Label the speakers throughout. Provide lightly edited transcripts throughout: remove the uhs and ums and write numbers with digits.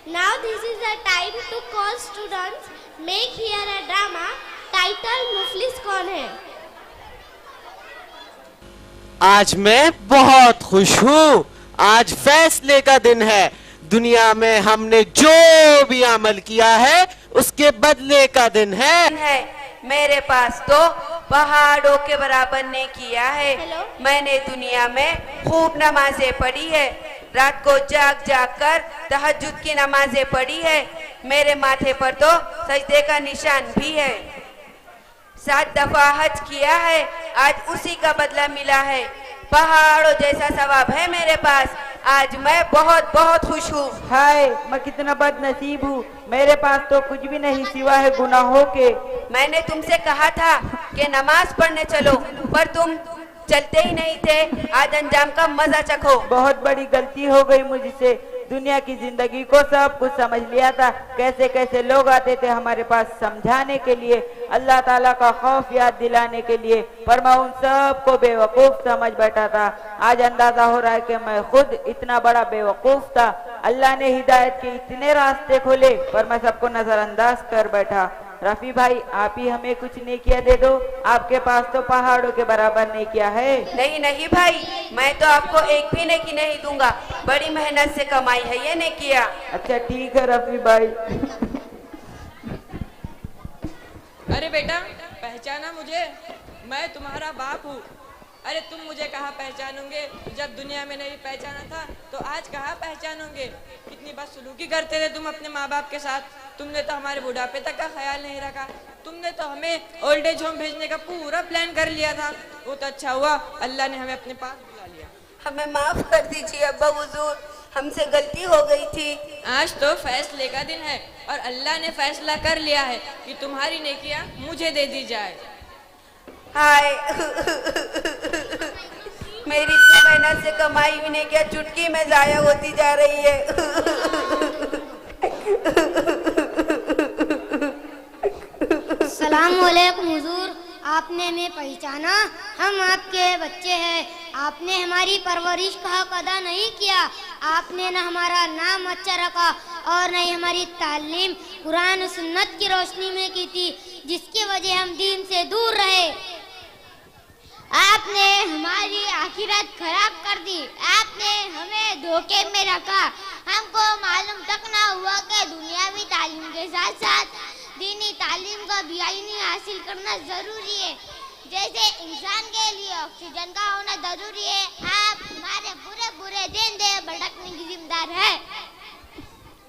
Speaker 1: Now this is the time to call students. Make here a drama. Title मुफलिस कौन है?
Speaker 2: आज मैं बहुत खुश हूँ। आज फैसले का दिन है। दुनिया में हमने जो भी अमल किया है उसके बदले का दिन है।
Speaker 3: मेरे पास तो पहाड़ों के बराबर ने किया है।
Speaker 1: Hello?
Speaker 3: मैंने दुनिया में खूब नमाजें पढ़ी है। रात को जाग जाग कर तहज्जुद की नमाजें पढ़ी है। मेरे माथे पर तो सजदे का निशान भी है। 7 दफा हज किया है। आज उसी का बदला मिला है। पहाड़ों जैसा सवाब है मेरे पास। आज मैं बहुत बहुत खुश हूँ।
Speaker 4: हाय, मैं कितना बदनसीब हूँ। मेरे पास तो कुछ भी नहीं सिवा है गुनाहों के।
Speaker 3: मैंने तुमसे कहा था कि नमाज पढ़ने चलो, पर तुम चलते ही नहीं थे। आज अंजाम का मजा चखो।
Speaker 4: बहुत बड़ी गलती हो गई मुझसे। दुनिया की जिंदगी को सब कुछ समझ लिया था। कैसे कैसे लोग आते थे हमारे पास समझाने के लिए, अल्लाह ताला का खौफ याद दिलाने के लिए, पर मैं उन सब को बेवकूफ समझ बैठा था। आज अंदाजा हो रहा है कि मैं खुद इतना बड़ा बेवकूफ था। अल्लाह ने हिदायत के इतने रास्ते खोले, पर मैं सबको नजरअंदाज कर बैठा। रफी भाई, आप ही हमें कुछ नेकिया दे दो। आपके पास तो पहाड़ों के बराबर नेकिया है।
Speaker 3: नहीं नहीं भाई, मैं तो आपको एक भी नेकी नहीं दूंगा। बड़ी मेहनत से कमाई है ये नेकिया।
Speaker 4: अच्छा ठीक है रफी भाई।
Speaker 5: अरे बेटा, पहचाना मुझे? मैं तुम्हारा बाप हूँ। अरे तुम मुझे कहाँ पहचानोगे? जब दुनिया में नहीं पहचाना था तो आज कहाँ पहचानोगे? कितनी बदसलूकी करते थे तुम अपने माँ बाप के साथ। तुमने तो हमारे बुढ़ापे तक का ख्याल नहीं रखा। तुमने तो हमें ओल्ड एज होम भेजने का पूरा प्लान कर लिया था। वो तो अच्छा हुआ, अल्लाह ने हमें अपने पास बुला लिया।
Speaker 3: हमें माफ कर दीजिए अब्बा हुजूर, हमसे गलती हो गई थी।
Speaker 5: आज तो फैसले का दिन है और अल्लाह ने फैसला कर लिया है कि तुम्हारी नेकियां मुझे दे दी जाए।
Speaker 3: हाय मेरी इतनी मेहनत से कमाई हुई नेकियां चुटकी में जाया होती जा रही है।
Speaker 1: सलाम अलैकुम हुजूर, आपने हमें पहचाना? हम आपके बच्चे हैं। आपने हमारी परवरिश का हक अदा नहीं किया। आपने न हमारा नाम अच्छा रखा और न ही हमारी तालीम कुरान और सुन्नत की रोशनी में की थी, जिसकी वजह हम दीन से दूर रहे। आपने हमारी आखिरत खराब कर दी। आपने हमें धोखे में रखा। हमको मालूम तक ना हुआ कि दुनियावी तालीम के साथ साथ दीनी तालीम का भी हासिल करना जरूरी है। जैसे इंसान के लिए ऑक्सीजन का होना जरूरी है, आप हमारे बुरे बुरे दिन दे भटकने की जिम्मेदार है।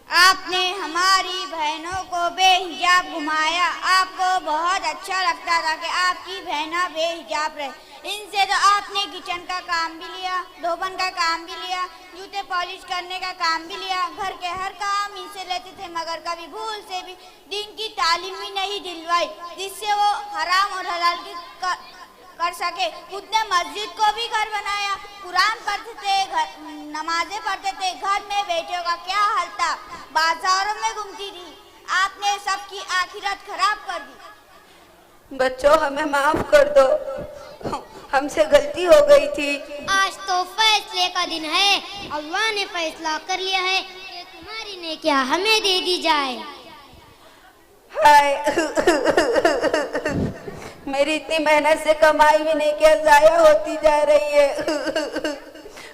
Speaker 6: आपने हमारी बहनों को बेहिजाब घुमाया। आपको बहुत अच्छा लगता था कि आपकी बहना बेहिजाब रहे। इनसे तो आपने किचन का काम भी लिया, धोबन का काम भी लिया, जूते पॉलिश करने का काम भी लिया, घर के हर काम इनसे लेते थे, मगर कभी भूल से भी दीन की तालीम भी नहीं दिलवाई, जिससे वो हराम और हलाल की कर सके। खुद ने मस्जिद को भी घर बनाया, कुरान पढ़ते थे, नमाजें पढ़ते थे। घर में बेटियों का क्या हाल था, बाजारों में घूमती थी। आपने सबकी आखिरत खराब कर दी।
Speaker 3: बच्चों, हमें माफ कर दो, हमसे गलती हो गई थी।
Speaker 1: आज तो फैसले का दिन है। अल्लाह ने फैसला कर लिया है कि तुम्हारी नेकियां हमें दे दी जाए।
Speaker 3: हाय मेरी इतनी मेहनत से कमाई भी नेकियां जाया होती जा रही है।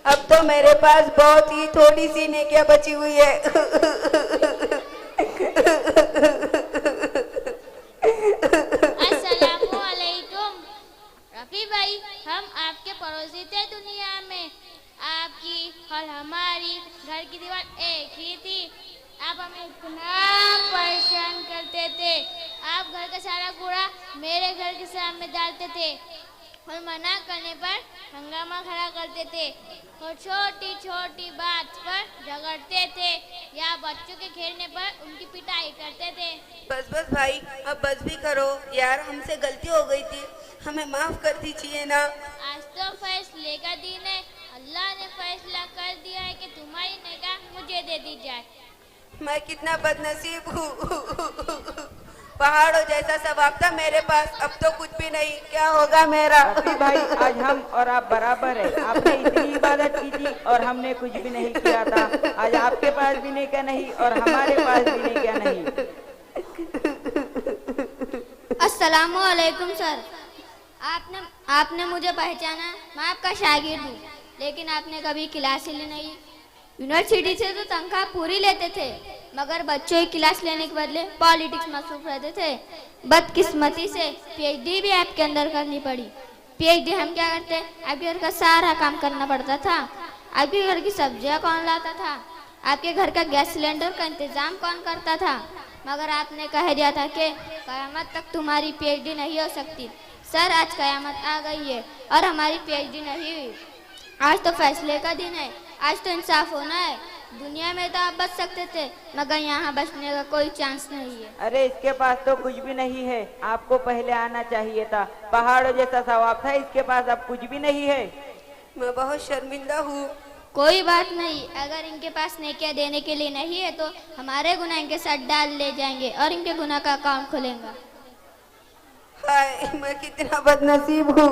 Speaker 3: अब तो मेरे पास बहुत ही थोड़ी सी नेकियां बची हुई है।
Speaker 1: अस्सलामुअलैकुम। रफी भाई, हम आपके पड़ोसी थे दुनिया में। आपकी और हमारी घर की दीवार एक ही थी। आप हमें इतना परेशान करते थे। आप घर का सारा कूड़ा मेरे घर के सामने डालते थे और मना करने पर हंगामा खड़ा करते थे और छोटी छोटी बात पर झगड़ते थे या बच्चों के खेलने पर उनकी पिटाई करते थे।
Speaker 3: बस बस भाई, अब बस भी करो यार, हमसे गलती हो गई थी, हमें माफ कर दीजिए ना।
Speaker 1: आज तो फैसले का दिन है। अल्लाह ने फैसला कर दिया है कि तुम्हारी निगाह मुझे दे दी जाए।
Speaker 3: मैं कितना बदनसीब हूँ। पहाड़ों जैसा सवाब था मेरे पास, अब तो कुछ भी नहीं, क्या होगा मेरा?
Speaker 4: रफी भाई, आज हम और आप बराबर है। आपने इतनी इबादत की थी और हमने कुछ भी नहीं किया था। आज आपके पास भी नहीं क्या नहीं और हमारे पास भी नहीं क्या नहीं।
Speaker 1: अस्सलामु अलैकुम सर। आपने मुझे पहचाना, मैं आपका शागिर्द हूँ, लेकिन आपने कभी क्लास ही ली नहीं। यूनिवर्सिटी से तो तनख्वाह पूरी लेते थे, मगर बच्चों की क्लास लेने के बदले पॉलिटिक्स मसरूफ रहते थे। बदकिस्मती से पीएचडी भी आपके अंदर करनी पड़ी। पीएचडी हम क्या करते, आपके घर का सारा काम करना पड़ता था। आपके घर की सब्जियां कौन लाता था, आपके घर का गैस सिलेंडर का इंतजाम कौन करता था, मगर आपने कह दिया था कि कयामत तक तुम्हारी पीएचडी नहीं हो सकती। सर, आज कयामत आ गई है और हमारी पीएचडी नहीं हुई। आज तो फैसले का दिन है, आज तो इंसाफ होना है। दुनिया में तो आप बच सकते थे, मगर यहाँ बचने का कोई चांस नहीं है।
Speaker 4: अरे इसके पास तो कुछ भी नहीं है, आपको पहले आना चाहिए था। पहाड़ों जैसा सवाब था, इसके पास अब कुछ भी नहीं है।
Speaker 3: मैं बहुत शर्मिंदा हूँ।
Speaker 1: कोई बात नहीं, अगर इनके पास नेकिया देने के लिए नहीं है तो हमारे गुनाह इनके साथ डाल ले जाएंगे और इनके गुनाह का अकाउंट खुलेगा।
Speaker 3: हाय, मैं कितना बदनसीब हूँ।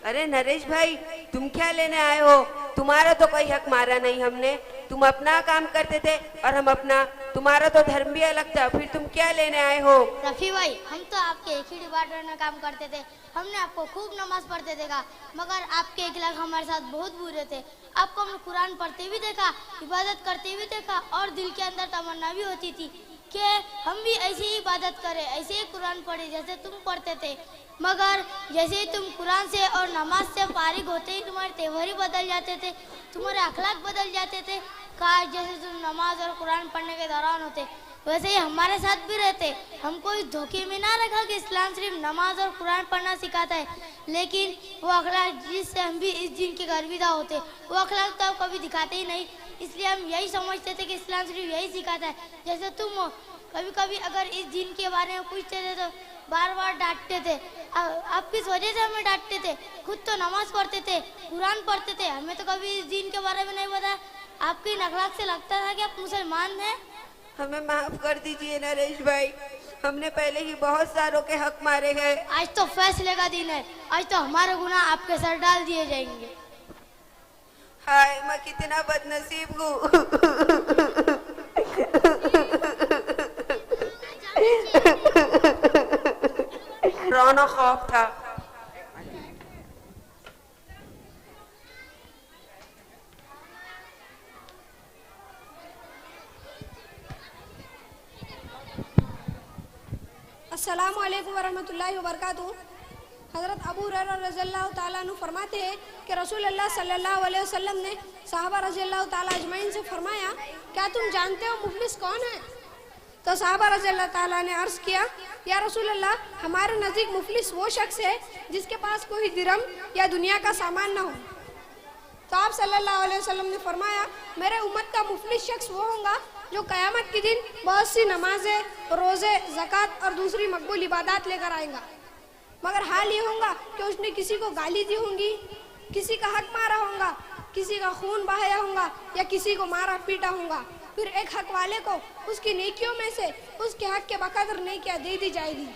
Speaker 3: अरे नरेश भाई, तुम क्या लेने आए हो? तुम्हारा तो कोई हक मारा नहीं हमने। तुम अपना काम करते थे और हम अपना। तुम्हारा तो धर्म भी अलग था, फिर तुम क्या लेने आए हो?
Speaker 7: रफी भाई, हम तो आपके एक ही डिपार्टमेंट में काम करते थे। हमने आपको खूब नमाज पढ़ते देखा, मगर आपके इखलाक हमारे साथ बहुत बुरे थे। आपको हमने कुरान पढ़ते भी देखा, इबादत करते भी देखा और दिल के अंदर तमन्ना भी होती थी कि हम भी ऐसे ही इबादत करें, ऐसे ही कुरान पढ़े जैसे तुम पढ़ते थे। मगर जैसे ही तुम कुरान से और नमाज से फारिग होते ही तुम्हारे तेवर ही बदल जाते थे, तुम्हारे अखलाक बदल जाते थे। काश जैसे तुम नमाज और कुरान पढ़ने के दौरान होते, वैसे ही हमारे साथ भी रहते। हमको इस धोखे में ना रखा कि इस्लाम सिर्फ नमाज और कुरान पढ़ना सिखाता है, लेकिन वो अखलाक जिससे हम भी इस दिन के गर्विदा होते, वो अखलाक तो आप कभी दिखाते ही नहीं। इसलिए हम यही समझते थे कि इस्लाम सिर्फ यही सिखाता है। जैसे तुम हो, कभी कभी अगर इस दिन के बारे में पूछते थे तो बार बार डांटते थे। आप किस वजह से हमें डांटते थे? खुद तो नमाज पढ़ते थे, कुरान पढ़ते थे, हमें तो कभी इस दिन के बारे में नहीं बताया। आपकी नखलाक से लगता था कि आप मुसलमान हैं।
Speaker 3: हमें माफ कर दीजिए नरेश भाई, हमने पहले ही बहुत सारों के हक मारे हैं।
Speaker 7: आज तो फैसले का दिन है, आज तो हमारे गुनाह आपके सर डाल दिए जाएंगे।
Speaker 3: हाय, मैं कितना बदनसीब हूँ। रोना खौफ था।
Speaker 8: अस्सलामु अलैकुम वरहमतुल्लाहि वबरकातुहू। हज़रत अबू हुरैरा रज़ियल्लाहु ताला अन्हु फरमाते हैं कि रसूलुल्लाह सल्लल्लाहु अलैहि वसल्लम ने सहाबा रज़ियल्लाहु ताला अजमईन से फरमाया, क्या तुम जानते हो मुफलिस कौन है? तो सहाबा रज़ियल्लाहु ताला ने अर्ज़ किया, या रसूलल्लाह, हमारे नज़दीक मुफलिस वो शख्स है जिसके पास कोई दिरहम या दुनिया का सामान ना हो। तो आप सल्लल्लाहु अलैहि वसल्लम ने फरमाया, मेरे उम्मत का मुफलिस शख्स वो होगा जो क़यामत के दिन बहुत सी नमाजें, रोज़े, ज़कात और दूसरी मकबूल इबादत लेकर आएगा, मगर हाल ये होगा कि उसने किसी को गाली दी होंगी, किसी का हक मारा होगा, किसी का खून बहाया होगा या किसी को मारा पीटा होगा। फिर एक हक वाले को उसकी नेकियों में से उसके हक के बकदर नेकियां दे दी जाएगी,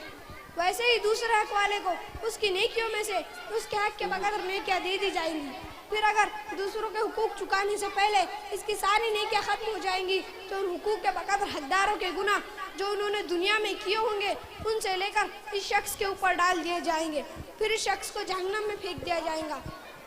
Speaker 8: वैसे ही दूसरे हक वाले को उसकी नेकियों में से उसके हक के बकदर नेकियां दे दी जाएंगी। फिर अगर दूसरों के हुकूक चुकाने से पहले इसकी सारी नेकियां खत्म हो जाएंगी तो उन हुकूक के बकदर हकदारों के गुनाह जो उन्होंने दुनिया में किए होंगे उनसे लेकर इस शख्स के ऊपर डाल दिए जाएंगे। फिर इस शख्स को जहन्नम में फेंक दिया जाएगा।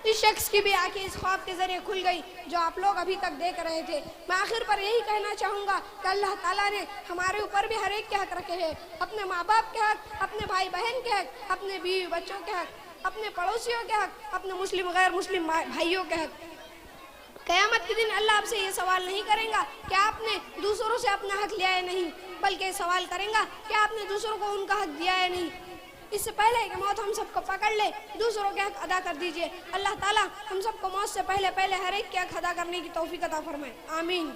Speaker 8: इस शख्स की भी आंखें इस ख्वाब के जरिए खुल गई जो आप लोग अभी तक देख रहे थे। मैं आखिर पर यही कहना चाहूँगा कि अल्लाह ताला ने हमारे ऊपर भी हर एक के हक रखे हैं, अपने माँ बाप के हक, अपने भाई बहन के हक, अपने बीवी बच्चों के हक, अपने पड़ोसियों के हक, अपने मुस्लिम गैर मुस्लिम भाइयों के हक। क़यामत के दिन अल्लाह आपसे ये सवाल नहीं करेगा कि आपने दूसरों से अपना हक लिया है नहीं, बल्कि सवाल करेगा कि आपने दूसरों को उनका हक दिया है नहीं। इससे पहले कि मौत हम सबको पकड़ ले, दूसरों के हक अदा कर दीजिए। अल्लाह ताला हम सबको मौत से पहले हर एक के हक अदा करने की तौफीक अता फरमाए। आमीन।